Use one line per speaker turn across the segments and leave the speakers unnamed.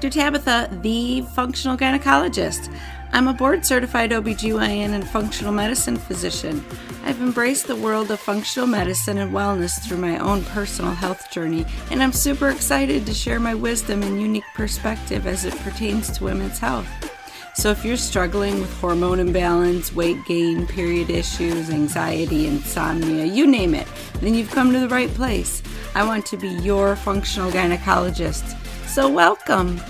Dr. Tabatha, the functional gynecologist. I'm a board-certified OBGYN and functional medicine physician. I've embraced the world of functional medicine and wellness through my own personal health journey, and I'm super excited to share my wisdom and unique perspective as it pertains to women's health. So if you're struggling with hormone imbalance, weight gain, period issues, anxiety, insomnia, you name it, then you've come to the right place. I want to be your functional gynecologist. So welcome.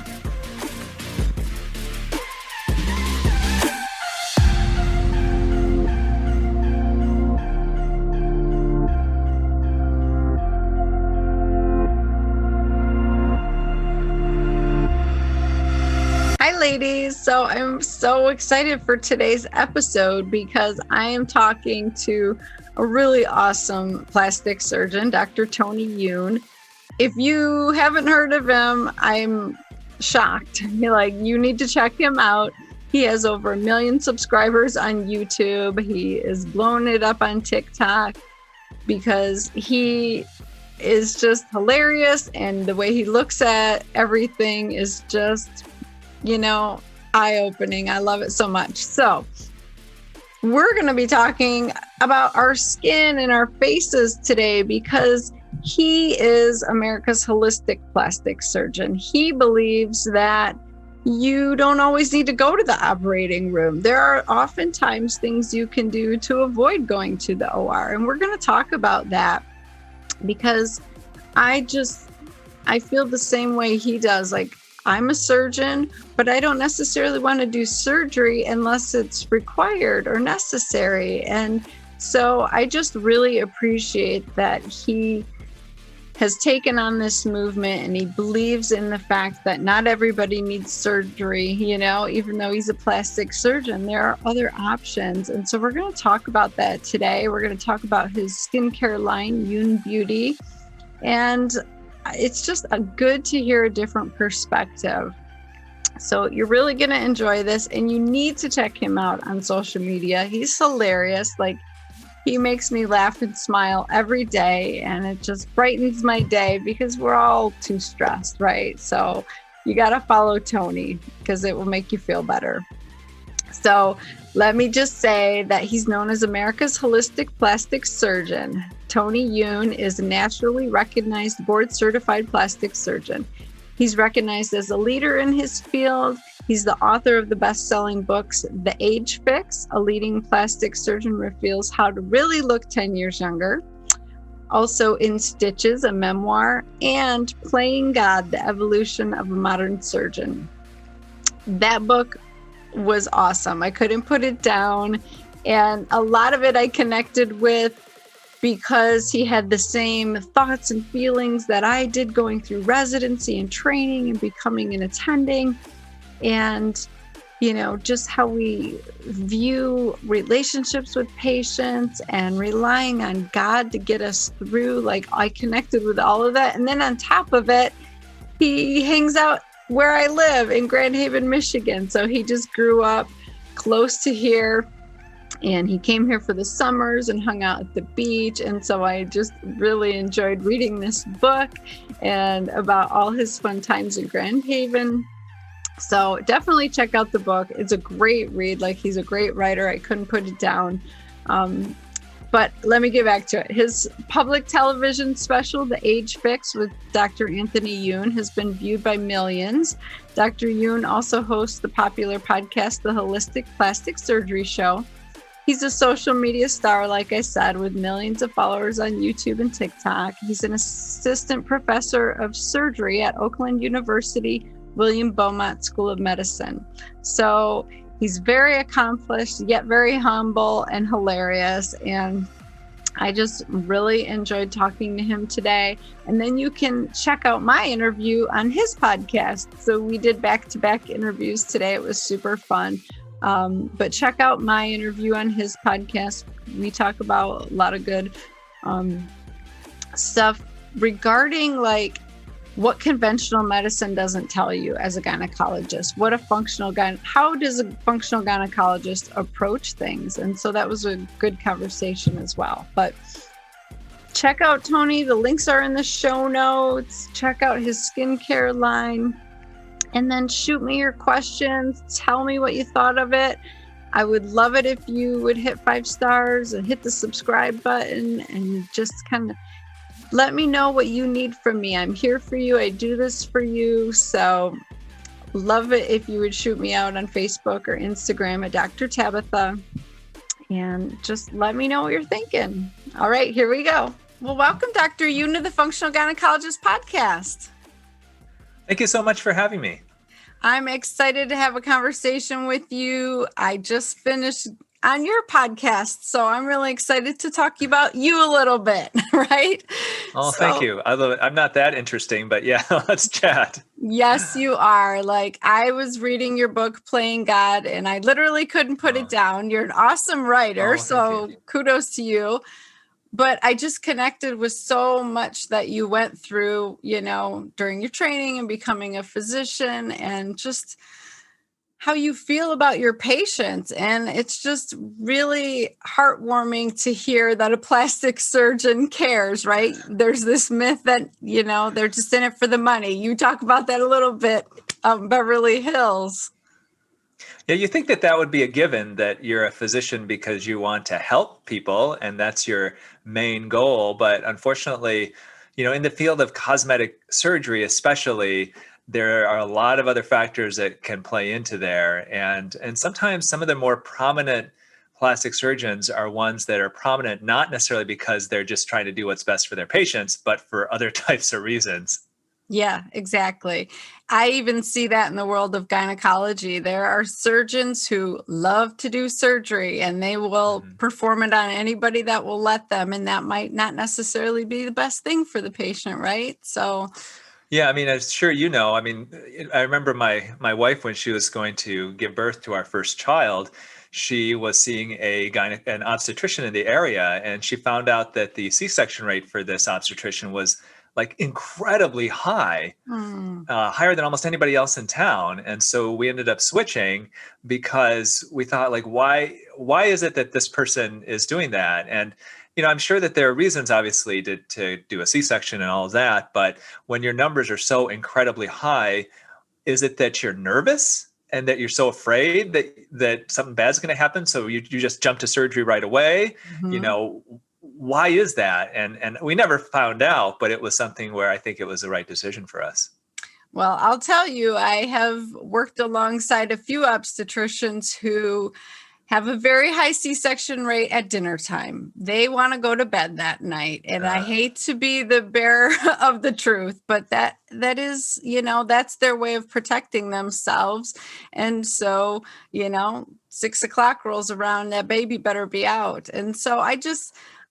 Hi ladies, so I'm so excited for today's episode because I am talking to a really awesome plastic surgeon, Dr. Tony Youn. If you haven't heard of him, I'm shocked. You need to check him out. He has over 1 million subscribers on YouTube. He is blowing it up on TikTok because he is just hilarious, and the way he looks at everything is just eye-opening. I love it so much. So we're going to be talking about our skin and our faces today because he is America's holistic plastic surgeon. He believes that you don't always need to go to the operating room. There are oftentimes things you can do to avoid going to the OR. And we're going to talk about that because I feel the same way he does. I'm a surgeon, but I don't necessarily want to do surgery unless it's required or necessary. And so I just really appreciate that he has taken on this movement, and he believes in the fact that not everybody needs surgery, even though he's a plastic surgeon, there are other options. And so we're going to talk about that today. We're going to talk about his skincare line, Youn Beauty. And it's just good to hear a different perspective. So you're really going to enjoy this, and you need to check him out on social media. He's hilarious. He makes me laugh and smile every day, and it just brightens my day because we're all too stressed, right? So you got to follow Tony because it will make you feel better. So let me just say that he's known as America's holistic plastic surgeon. Tony Youn is a nationally recognized board-certified plastic surgeon. He's recognized as a leader in his field. He's the author of the best-selling books, The Age Fix, A Leading Plastic Surgeon Reveals How to Really Look 10 Years Younger. Also In Stitches, a memoir, and Playing God, The Evolution of a Modern Surgeon. That book was awesome. I couldn't put it down. And a lot of it I connected with because he had the same thoughts and feelings that I did going through residency and training and becoming an attending. And, just how we view relationships with patients and relying on God to get us through. I connected with all of that. And then on top of it, he hangs out where I live in Grand Haven, Michigan. So he just grew up close to here, and he came here for the summers and hung out at the beach. And so I just really enjoyed reading this book and about all his fun times in Grand Haven. So definitely check out the book. It's a great read. He's a great writer. I couldn't put it down. But let me get back to it. His public television special, The Age Fix with Dr. Anthony Youn, has been viewed by millions. Dr. Youn also hosts the popular podcast, The Holistic Plastic Surgery Show. He's a social media star, like I said, with millions of followers on YouTube and TikTok. He's an assistant professor of surgery at Oakland University, William Beaumont School of Medicine. So he's very accomplished, yet very humble and hilarious. And I just really enjoyed talking to him today. And then you can check out my interview on his podcast. So we did back-to-back interviews today. It was super fun. But check out my interview on his podcast. We talk about a lot of good stuff regarding what conventional medicine doesn't tell you as a gynecologist. How does a functional gynecologist approach things? And so that was a good conversation as well. But check out Tony. The links are in the show notes. Check out his skincare line. and then shoot me your questions. Tell me what you thought of it. I would love it if you would hit 5 stars and hit the subscribe button and just kind of let me know what you need from me. I'm here for you. I do this for you. So love it if you would shoot me out on Facebook or Instagram at Dr. Tabatha and just let me know what you're thinking. All right, here we go. Well, welcome, Dr. Youn, to the Functional Gynecologist Podcast.
Thank you so much for having me.
I'm excited to have a conversation with you. I just finished on your podcast, so I'm really excited to talk about you a little bit, right?
Oh, thank you. I'm not that interesting, but yeah, let's chat.
Yes, you are. Like, I was reading your book, Playing God, and I literally couldn't put it down. You're an awesome writer, so kudos to you. But I just connected with so much that you went through, during your training and becoming a physician, and just how you feel about your patients. And it's just really heartwarming to hear that a plastic surgeon cares, right? There's this myth that, they're just in it for the money. You talk about that a little bit, Beverly Hills.
Yeah, you think that would be a given, that you're a physician because you want to help people and that's your main goal. But unfortunately, in the field of cosmetic surgery, especially, there are a lot of other factors that can play into there. And sometimes some of the more prominent plastic surgeons are ones that are prominent, not necessarily because they're just trying to do what's best for their patients, but for other types of reasons.
Yeah, exactly. I even see that in the world of gynecology. There are surgeons who love to do surgery and they will perform it on anybody that will let them. And that might not necessarily be the best thing for the patient, right? So
yeah, I mean, I'm sure I remember my wife, when she was going to give birth to our first child, she was seeing an obstetrician in the area, and she found out that the C-section rate for this obstetrician was like incredibly high, higher than almost anybody else in town. And so we ended up switching because we thought, like, why is it that this person is doing that? And I'm sure that there are reasons, obviously, to do a C-section and all of that. But when your numbers are so incredibly high, is it that you're nervous and that you're so afraid that something bad's going to happen, so you just jump to surgery right away? Why is that? And we never found out, but it was something where I think it was the right decision for us.
Well, I'll tell you, I have worked alongside a few obstetricians who have a very high C-section rate at dinner time. They want to go to bed that night. And I hate to be the bearer of the truth, but that is, that's their way of protecting themselves. And so, 6 o'clock rolls around, that baby better be out. And so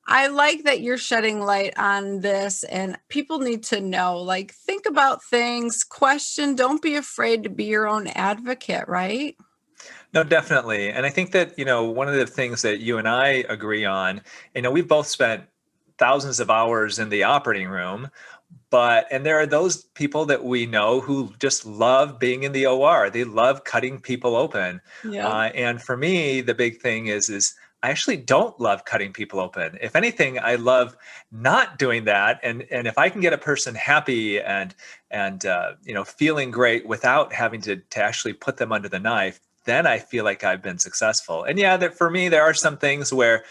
I like that you're shedding light on this, and people need to know, like, think about things, question, don't be afraid to be your own advocate, right?
No, definitely. And I think that, one of the things that you and I agree on, we've both spent thousands of hours in the operating room, and there are those people that we know who just love being in the OR. They love cutting people open.
Yeah.
And for me, the big thing is I actually don't love cutting people open. If anything, I love not doing that. And if I can get a person happy and feeling great without having to actually put them under the knife, then I feel like I've been successful. And yeah, that for me, there are some things where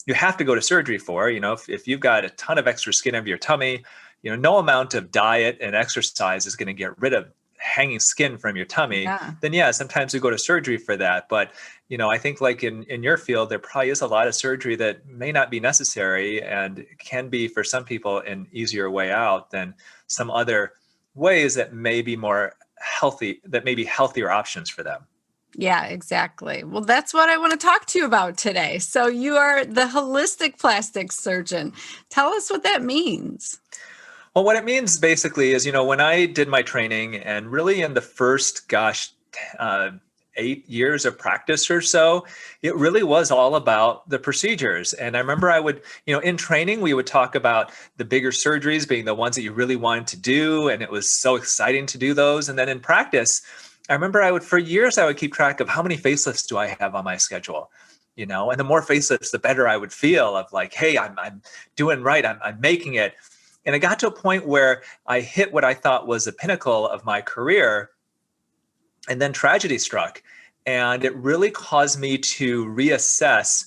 you have to go to surgery for. If you've got a ton of extra skin over your tummy, no amount of diet and exercise is going to get rid of hanging skin from your tummy. Then yeah, sometimes we go to surgery for that. But I think, like in your field, there probably is a lot of surgery that may not be necessary and can be, for some people, an easier way out than some other ways that may be more healthy, that may be healthier options for them.
Yeah, exactly. Well, that's what I want to talk to you about today. So you are the holistic plastic surgeon. Tell us what that means.
Well, what it means basically is, when I did my training, and really in the first, 8 years of practice or so, it really was all about the procedures. And I remember I would, in training, we would talk about the bigger surgeries being the ones that you really wanted to do. And it was so exciting to do those. And then in practice, I remember for years, I would keep track of how many facelifts do I have on my schedule, and the more facelifts, the better I would feel of, like, hey, I'm doing right. I'm making it. And it got to a point where I hit what I thought was the pinnacle of my career. And then tragedy struck. And it really caused me to reassess,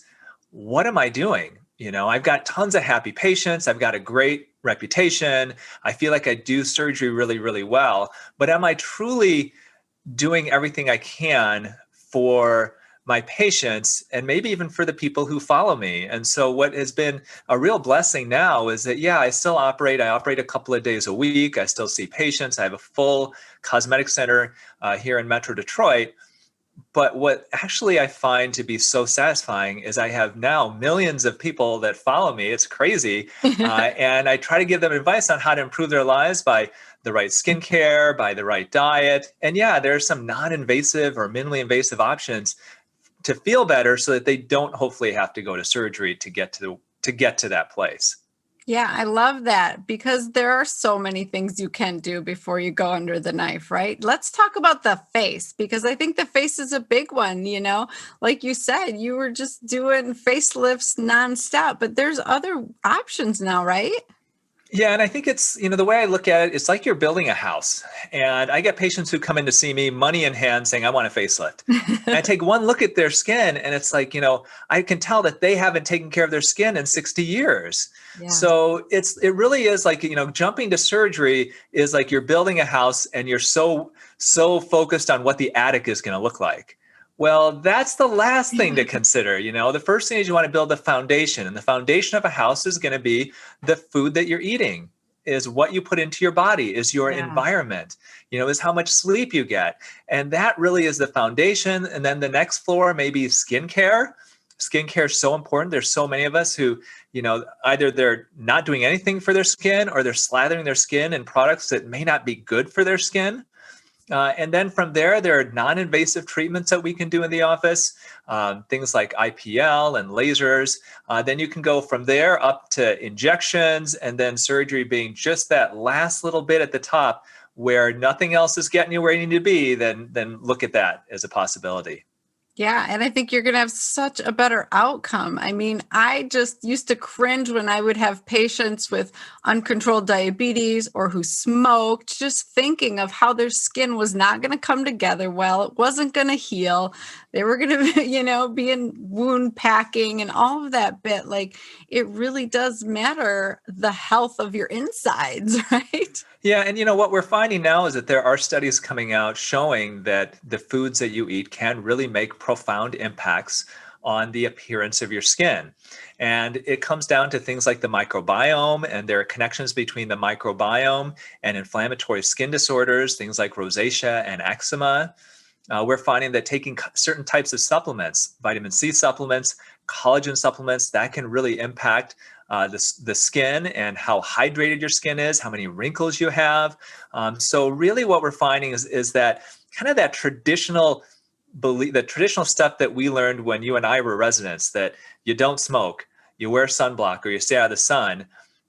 what am I doing? I've got tons of happy patients. I've got a great reputation. I feel like I do surgery really, really well. But am I truly doing everything I can for my patients and maybe even for the people who follow me? And so what has been a real blessing now is that, I still operate. I operate a couple of days a week. I still see patients. I have a full cosmetic center here in Metro Detroit. But what actually I find to be so satisfying is I have now millions of people that follow me. It's crazy. And I try to give them advice on how to improve their lives by the right skincare, by the right diet. And there are some non-invasive or minimally invasive options to feel better so that they don't hopefully have to go to surgery to get to that place.
Yeah, I love that because there are so many things you can do before you go under the knife, right? Let's talk about the face because I think the face is a big one, Like you said, you were just doing facelifts nonstop, but there's other options now, right?
Yeah, and I think it's, the way I look at it, it's like you're building a house. And I get patients who come in to see me, money in hand, saying, I want a facelift. And I take one look at their skin, and it's like, I can tell that they haven't taken care of their skin in 60 years.
Yeah.
So it really is like, jumping to surgery is like you're building a house and you're so focused on what the attic is going to look like. Well, that's the last thing to consider. The first thing is you want to build a foundation, and the foundation of a house is going to be the food that you're eating, is what you put into your body, is your environment, is how much sleep you get. And that really is the foundation. And then the next floor may be skincare. Skincare is so important. There's so many of us who, either they're not doing anything for their skin or they're slathering their skin in products that may not be good for their skin. And then from there are non-invasive treatments that we can do in the office, things like IPL and lasers. Then you can go from there up to injections, and then surgery being just that last little bit at the top where nothing else is getting you where you need to be. Then look at that as a possibility.
Yeah. And I think you're going to have such a better outcome. I mean, I just used to cringe when I would have patients with uncontrolled diabetes or who smoked, just thinking of how their skin was not going to come together well. It wasn't going to heal. They were going to, be in wound packing and all of that bit. Like, it really does matter the health of your insides, right?
Yeah, and what we're finding now is that there are studies coming out showing that the foods that you eat can really make profound impacts on the appearance of your skin. And it comes down to things like the microbiome, and there are connections between the microbiome and inflammatory skin disorders, things like rosacea and eczema. We're finding that taking certain types of supplements, vitamin C supplements, collagen supplements, that can really impact the skin and how hydrated your skin is, how many wrinkles you have. So really what we're finding is that kind of that traditional belief, the traditional stuff that we learned when you and I were residents, that you don't smoke, you wear sunblock, or you stay out of the sun.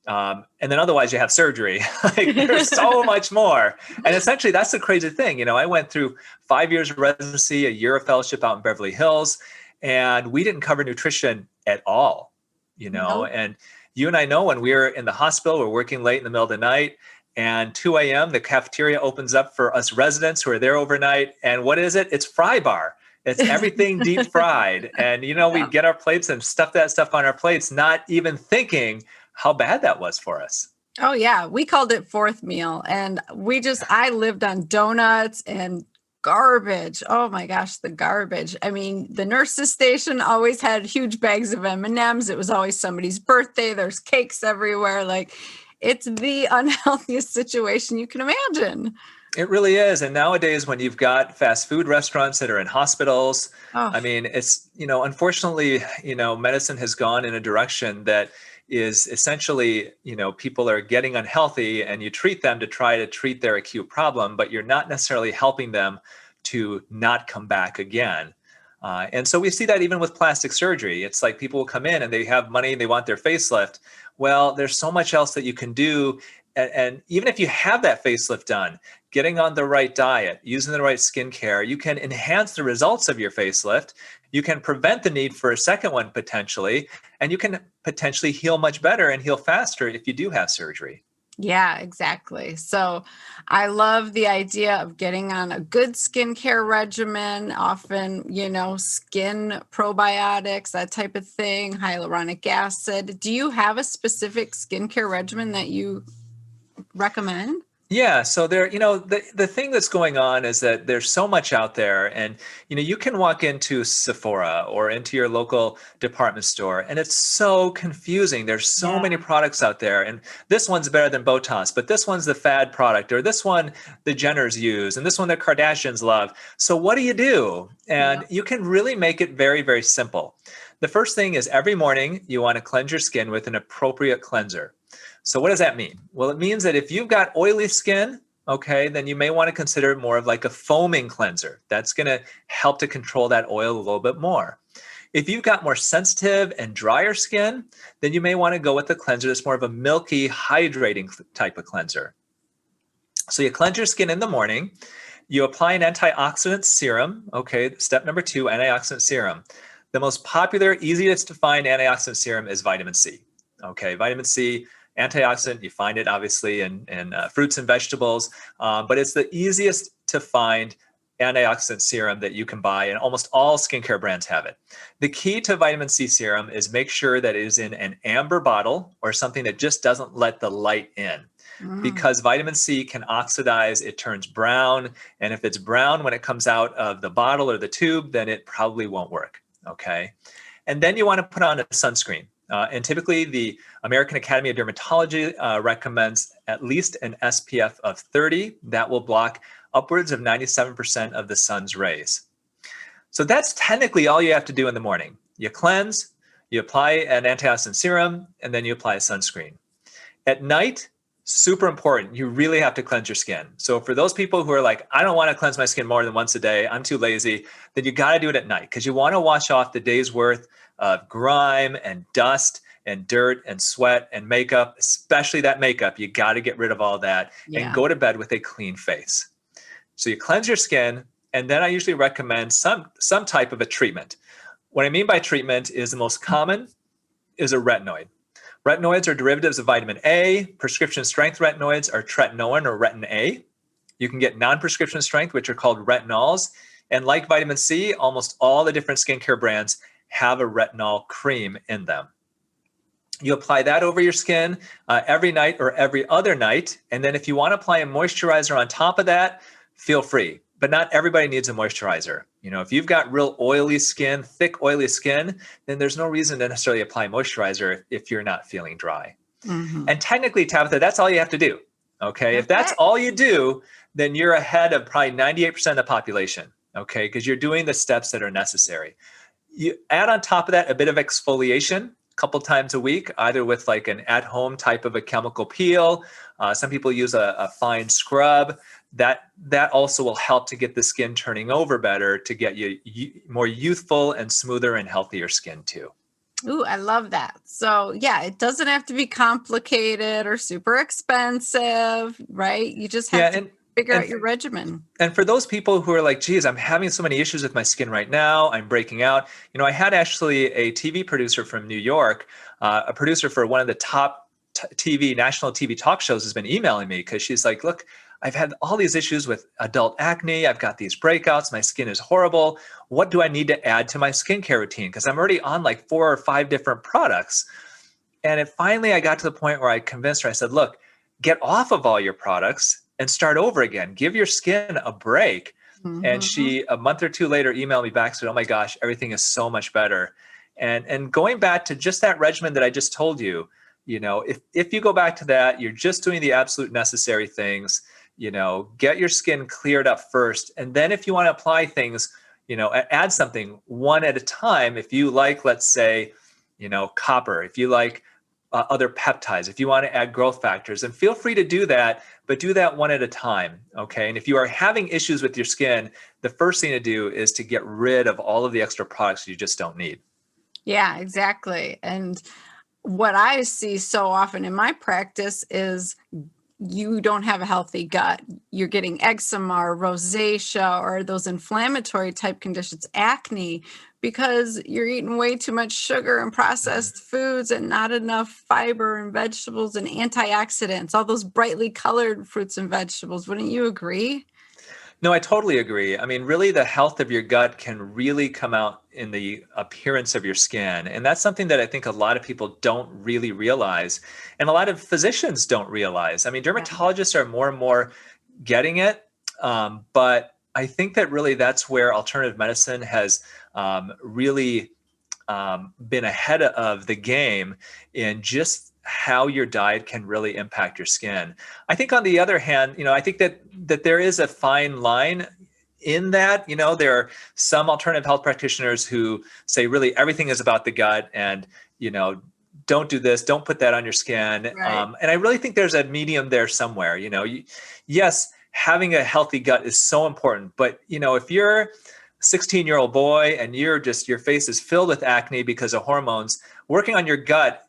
And then otherwise you have surgery. Like, there's so much more. And essentially that's the crazy thing. I went through 5 years of residency, a year of fellowship out in Beverly Hills, and we didn't cover nutrition at all,
Nope.
And you and I know when we were in the hospital, we're working late in the middle of the night, and 2 a.m., the cafeteria opens up for us residents who are there overnight. And what is it? It's fry bar. It's everything deep fried. And, we'd get our plates and stuff that stuff on our plates, not even thinking how bad that was for us.
Oh, yeah. We called it fourth meal. And I lived on donuts and garbage. Oh my gosh, the garbage. I mean, the nurse's station always had huge bags of M&Ms. It was always somebody's birthday. There's cakes everywhere. Like, it's the unhealthiest situation you can imagine.
It really is. And nowadays, when you've got fast food restaurants that are in hospitals, I mean, it's, unfortunately, medicine has gone in a direction that is essentially, people are getting unhealthy, and you treat them to try to treat their acute problem, but you're not necessarily helping them to not come back again. And so we see that even with plastic surgery. It's like people will come in and they have money, they want their facelift. Well, there's so much else that you can do. And even if you have that facelift done, getting on the right diet, using the right skincare, you can enhance the results of your facelift. You can prevent the need for a second one potentially, and you can potentially heal much better and heal faster if you do have surgery.
Yeah, exactly. So I love the idea of getting on a good skincare regimen, often, skin probiotics, that type of thing, hyaluronic acid. Do you have a specific skincare regimen that you recommend?
Yeah, so there, the thing that's going on is that there's so much out there, and you can walk into Sephora or into your local department store, and it's so confusing. There's so many
Yeah.
products out there, and this one's better than Botox, but this one's the fad product, or this one the Jenners use, and this one the Kardashians love. So what do you do?
Yeah.
And you can really make it very, very simple. The first thing is every morning you want to cleanse your skin with an appropriate cleanser. So what does that mean? Well, it means that if you've got oily skin, okay, then you may want to consider more of like a foaming cleanser. That's going to help to control that oil a little bit more. If you've got more sensitive and drier skin, then you may want to go with a cleanser that's more of a milky, hydrating type of cleanser. So you cleanse your skin in the morning. You apply an antioxidant serum. Okay, step number 2, antioxidant serum. The most popular, easiest to find antioxidant serum is vitamin C. Okay, vitamin C, antioxidant, you find it obviously in fruits and vegetables, but it's the easiest to find antioxidant serum that you can buy, and almost all skincare brands have it. The key to vitamin C serum is make sure that it is in an amber bottle or something that just doesn't let the light in.
Mm.
Because vitamin C can oxidize, it turns brown. And if it's brown when it comes out of the bottle or the tube, then it probably won't work. Okay. And then you want to put on a sunscreen. And typically, the American Academy of Dermatology recommends at least an SPF of 30 that will block upwards of 97% of the sun's rays. So that's technically all you have to do in the morning. You cleanse, you apply an antioxidant serum, and then you apply a sunscreen. At night, super important. You really have to cleanse your skin. So for those people who are like, I don't want to cleanse my skin more than once a day, I'm too lazy, then you got to do it at night because you want to wash off the day's worth of grime and dust and dirt and sweat and makeup, especially that makeup. You got to get rid of all that and
Yeah.
go to bed with a clean face. So you cleanse your skin, and then I usually recommend some type of a treatment. What I mean by treatment is the most common is a retinoid. Retinoids are derivatives of vitamin A. Prescription strength retinoids are tretinoin or retin A. You can get non-prescription strength, which are called retinols. And like vitamin C, almost all the different skincare brands have a retinol cream in them. You apply that over your skin every night or every other night. And then if you want to apply a moisturizer on top of that, feel free. But not everybody needs a moisturizer. If you've got real oily skin, thick, oily skin, then there's no reason to necessarily apply moisturizer if you're not feeling dry.
Mm-hmm.
And technically, Tabatha, that's all you have to do. Okay. If that's
Okay.
all you do, then you're ahead of probably 98% of the population. Okay. Because you're doing the steps that are necessary. You add on top of that a bit of exfoliation a couple times a week, either with like an at-home type of a chemical peel. Some people use a fine scrub. That also will help to get the skin turning over better, to get you more youthful and smoother and healthier skin too.
Ooh, I love that. So yeah, it doesn't have to be complicated or super expensive, right? You just have
Yeah,
to figure out your
and
regimen.
and for those people who are like, geez, I'm having so many issues with my skin right now, I'm breaking out. I had actually a TV producer from New York, a producer for one of the top national TV talk shows, has been emailing me because she's like, look, I've had all these issues with adult acne. I've got these breakouts. My skin is horrible. What do I need to add to my skincare routine? Because I'm already on like 4 or 5 different products. And finally, I got to the point where I convinced her, I said, look, get off of all your products and start over again. Give your skin a break. And
Mm-hmm.
she, a month or 2 later, emailed me back, said, oh my gosh, everything is so much better. And going back to just that regimen that I just told you, if you go back to that, you're just doing the absolute necessary things, get your skin cleared up first. And then if you want to apply things, add something one at a time. If you like, let's say, copper, if you like other peptides, if you want to add growth factors, and feel free to do that, but do that one at a time. Okay. And if you are having issues with your skin, the first thing to do is to get rid of all of the extra products you just don't need.
Yeah, exactly. And what I see so often in my practice is you don't have a healthy gut. You're getting eczema or rosacea or those inflammatory type conditions, acne, because you're eating way too much sugar and processed foods and not enough fiber and vegetables and antioxidants, all those brightly colored fruits and vegetables. Wouldn't you agree?
No, I totally agree. I mean, really, the health of your gut can really come out in the appearance of your skin. And that's something that I think a lot of people don't really realize. And a lot of physicians don't realize. I mean, dermatologists are more and more getting it. But I think that really that's where alternative medicine has really been ahead of the game in just how your diet can really impact your skin. I think on the other hand, I think that there is a fine line in that. There are some alternative health practitioners who say really everything is about the gut and, don't do this, don't put that on your skin.
Right.
And I really think there's a medium there somewhere. Yes, having a healthy gut is so important, but if you're 16-year-old boy and your face is filled with acne because of hormones, working on your gut,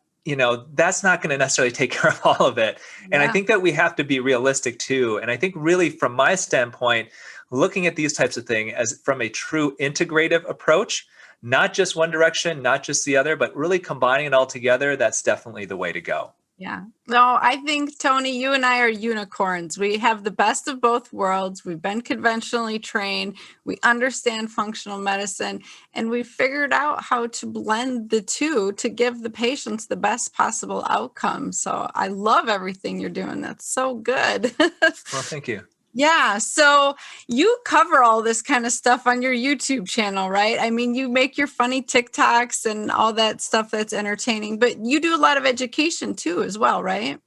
that's not going to necessarily take care of all of it. And I think that we have to be realistic too. And I think really from my standpoint, looking at these types of things as from a true integrative approach, not just one direction, not just the other, but really combining it all together, that's definitely the way to go.
Yeah. No, I think, Tony, you and I are unicorns. We have the best of both worlds. We've been conventionally trained. We understand functional medicine, and we figured out how to blend the two to give the patients the best possible outcome. So I love everything you're doing. That's so good.
Well, thank you.
Yeah. So you cover all this kind of stuff on your YouTube channel, right? I mean, you make your funny TikToks and all that stuff that's entertaining, but you do a lot of education too, as well, right?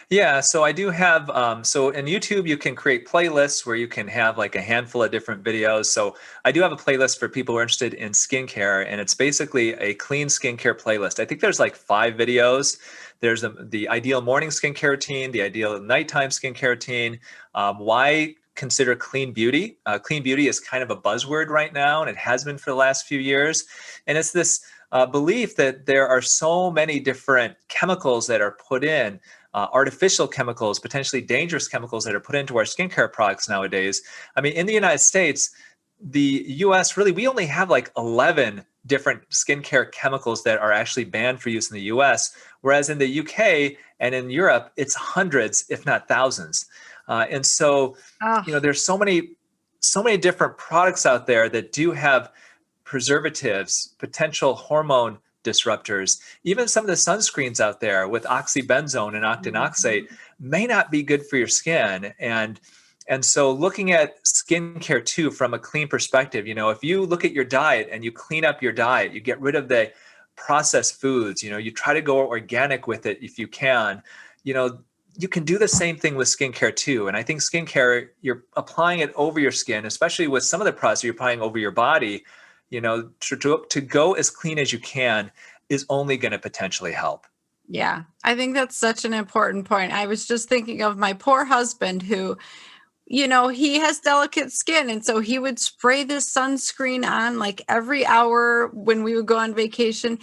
Yeah, so I do have, so in YouTube, you can create playlists where you can have like a handful of different videos. So I do have a playlist for people who are interested in skincare, and it's basically a clean skincare playlist. I think there's like 5 videos. There's the ideal morning skincare routine, the ideal nighttime skincare routine, why consider clean beauty. Clean beauty is kind of a buzzword right now, and it has been for the last few years. And it's this belief that there are so many different chemicals that are put in, artificial chemicals, potentially dangerous chemicals that are put into our skincare products nowadays. I mean, in the United States, the US, really, we only have like 11 different skincare chemicals that are actually banned for use in the US, whereas in the UK and in Europe, it's hundreds, if not thousands. And so, there's so many different products out there that do have preservatives, potential hormone disruptors. Even some of the sunscreens out there with oxybenzone and octinoxate may not be good for your skin. And so looking at skincare too from a clean perspective, if you look at your diet and you clean up your diet, you get rid of the processed foods, you try to go organic with it if you can, you can do the same thing with skincare too. And I think skincare, you're applying it over your skin, especially with some of the products you're applying over your body, to go as clean as you can is only going to potentially help.
Yeah, I think that's such an important point. I was just thinking of my poor husband who, he has delicate skin. And so he would spray this sunscreen on like every hour when we would go on vacation.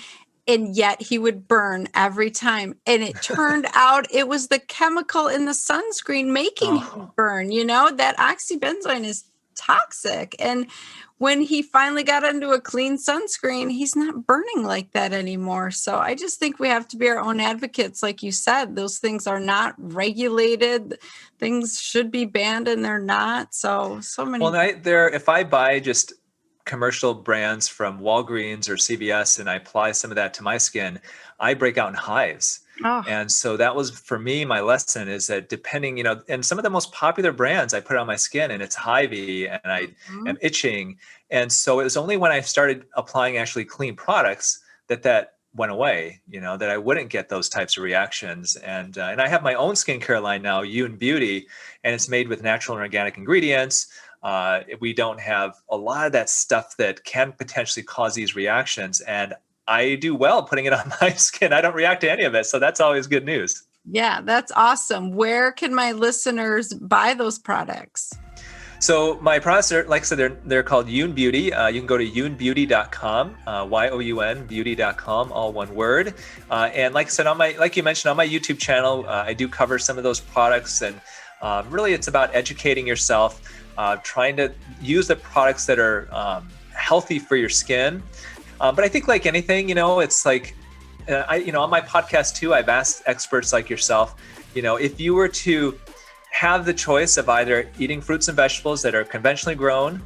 And yet he would burn every time. And it turned out it was the chemical in the sunscreen making him burn. That oxybenzone is toxic. And when he finally got into a clean sunscreen, he's not burning like that anymore. So I just think we have to be our own advocates. Like you said, those things are not regulated. Things should be banned and they're not. So many.
Well, if I buy just commercial brands from Walgreens or CVS and I apply some of that to my skin, I break out in hives. And so that was, for me, my lesson is that depending, and some of the most popular brands I put on my skin and it's hivey and I am itching. And so it was only when I started applying actually clean products that went away, that I wouldn't get those types of reactions. And I have my own skincare line now, Youn Beauty, and it's made with natural and organic ingredients. We don't have a lot of that stuff that can potentially cause these reactions. And I do well putting it on my skin. I don't react to any of it. So that's always good news.
Yeah, that's awesome. Where can my listeners buy those products?
So my products are, like I said, they're called Youn Beauty. You can go to younbeauty.com, YOUN beauty.com, all one word. And like I said, like you mentioned, on my YouTube channel, I do cover some of those products. And really it's about educating yourself, trying to use the products that are healthy for your skin. But I think like anything, it's like, on my podcast too, I've asked experts like yourself, if you were to have the choice of either eating fruits and vegetables that are conventionally grown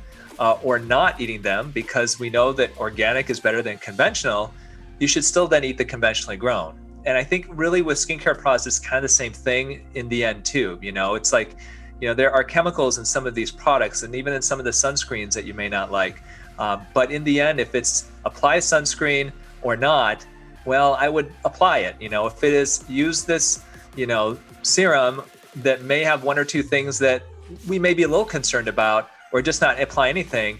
or not eating them, because we know that organic is better than conventional, you should still then eat the conventionally grown. And I think really with skincare products, it's kind of the same thing in the end too. It's like, there are chemicals in some of these products and even in some of the sunscreens that you may not like. But in the end, if it's apply sunscreen or not, well, I would apply it. If it is, use this, serum that may have one or two things that we may be a little concerned about, or just not apply anything.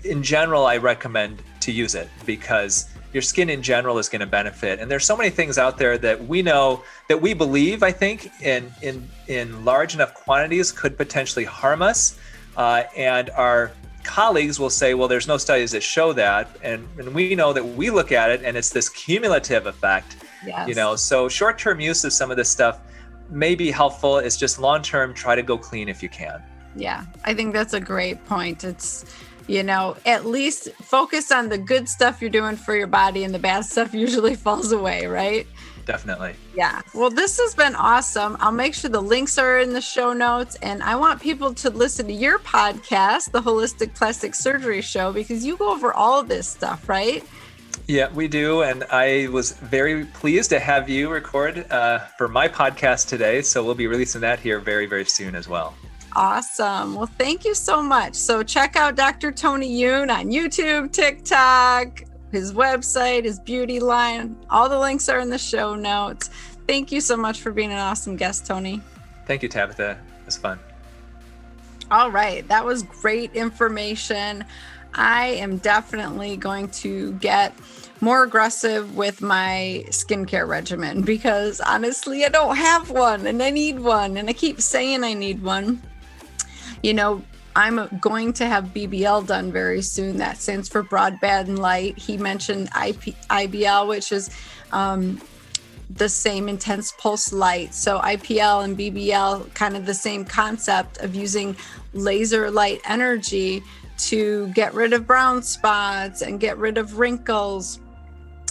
In general, I recommend to use it because your skin in general is going to benefit. And there's so many things out there that we know, that we believe, I think, in large enough quantities could potentially harm us. And our colleagues will say, well, there's no studies that show that. And we know that we look at it and it's this cumulative effect.
Yes.
So short-term use of some of this stuff may be helpful. It's just long-term, try to go clean if you can.
Yeah, I think that's a great point. It's, at least focus on the good stuff you're doing for your body and the bad stuff usually falls away, right?
Definitely.
Yeah. Well, this has been awesome. I'll make sure the links are in the show notes, and I want people to listen to your podcast, the Holistic Plastic Surgery Show, because you go over all of this stuff, right?
Yeah, we do. And I was very pleased to have you record for my podcast today. So we'll be releasing that here very, very soon as well.
Awesome. Well, thank you so much. So check out Dr. Tony Youn on YouTube, TikTok, his website, his beauty line. All the links are in the show notes. Thank you so much for being an awesome guest, Tony.
Thank you, Tabatha. It was fun.
All right. That was great information. I am definitely going to get more aggressive with my skincare regimen because honestly, I don't have one and I need one. And I keep saying I need one. I'm going to have BBL done very soon. That stands for broadband light. He mentioned IBL, which is the same intense pulse light. So IPL and BBL, kind of the same concept of using laser light energy to get rid of brown spots and get rid of wrinkles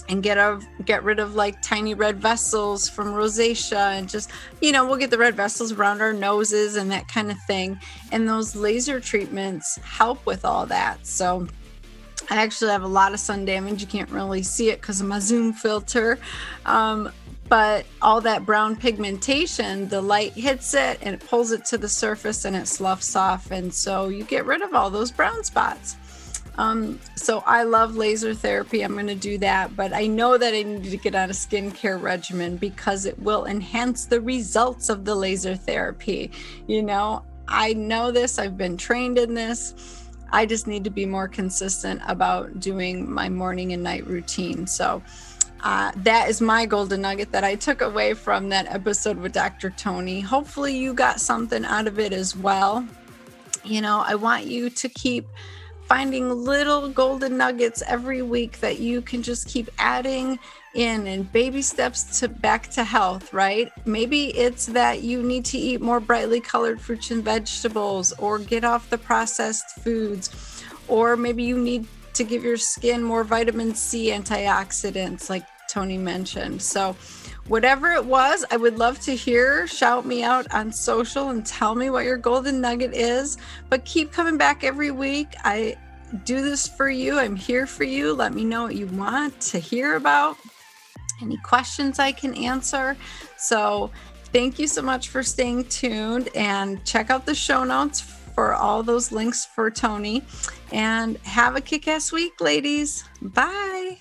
and get rid of like tiny red vessels from rosacea, and just, we'll get the red vessels around our noses and that kind of thing. And those laser treatments help with all that. So I actually have a lot of sun damage. You can't really see it because of my Zoom filter. But all that brown pigmentation, the light hits it and it pulls it to the surface and it sloughs off. And so you get rid of all those brown spots. So I love laser therapy. I'm going to do that, but I know that I need to get on a skincare regimen because it will enhance the results of the laser therapy. I know this, I've been trained in this. I just need to be more consistent about doing my morning and night routine. So that is my golden nugget that I took away from that episode with Dr. Tony. Hopefully you got something out of it as well. I want you to keep finding little golden nuggets every week that you can just keep adding in and baby steps back to health, right? Maybe it's that you need to eat more brightly colored fruits and vegetables or get off the processed foods, or maybe you need to give your skin more vitamin C antioxidants like Tony mentioned. So whatever it was, I would love to hear. Shout me out on social and tell me what your golden nugget is. But keep coming back every week. I do this for you. I'm here for you. Let me know what you want to hear about. Any questions I can answer. So thank you so much for staying tuned, and check out the show notes for all those links for Tony. And have a kick-ass week, ladies. Bye.